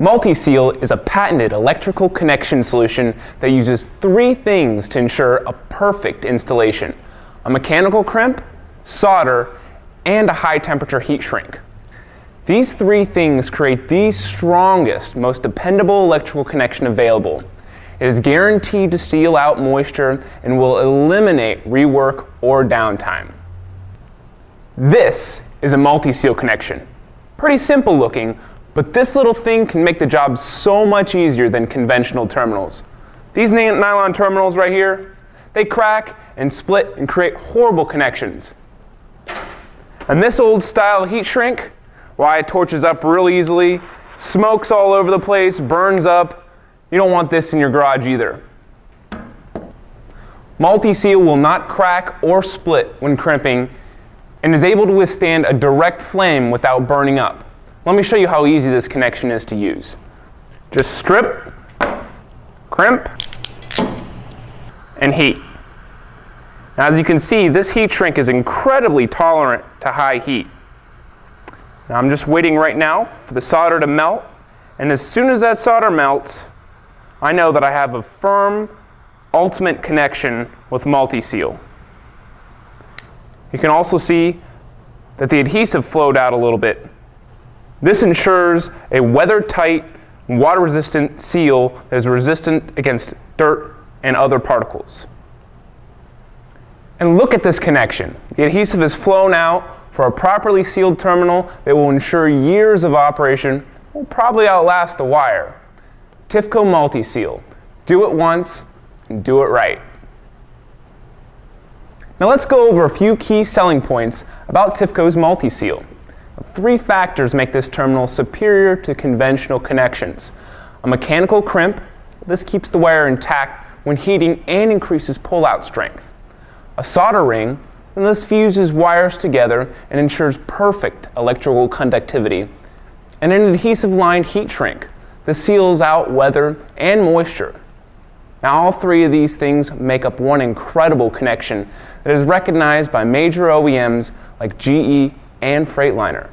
Multi-Seal is a patented electrical connection solution that uses three things to ensure a perfect installation: a mechanical crimp, solder, and a high-temperature heat shrink. These three things create the strongest, most dependable electrical connection available. It is guaranteed to seal out moisture and will eliminate rework or downtime. This is a multi-seal connection. Pretty simple looking, but this little thing can make the job so much easier than conventional terminals. These nylon terminals right here, they crack and split and create horrible connections. And this old style heat shrink, why it torches up real easily, smokes all over the place, burns up. You don't want this in your garage either. Multi-Seal will not crack or split when crimping and is able to withstand a direct flame without burning up. Let me show you how easy this connection is to use. Just strip, crimp, and heat. Now, as you can see, this heat shrink is incredibly tolerant to high heat. Now, I'm just waiting right now for the solder to melt, and as soon as that solder melts, I know that I have a firm, ultimate connection with Multi-Seal. You can also see that the adhesive flowed out a little bit. This ensures a weather-tight, water-resistant seal that is resistant against dirt and other particles. And look at this connection. The adhesive is flown out for a properly sealed terminal that will ensure years of operation, will probably outlast the wire. TIFCO Multi-Seal. Do it once and do it right. Now let's go over a few key selling points about TIFCO's Multi-Seal. Three factors make this terminal superior to conventional connections. A mechanical crimp, this keeps the wire intact when heating and increases pull-out strength. A solder ring, and this fuses wires together and ensures perfect electrical conductivity. And an adhesive-lined heat shrink, this seals out weather and moisture. Now, all three of these things make up one incredible connection that is recognized by major OEMs like GE and Freightliner.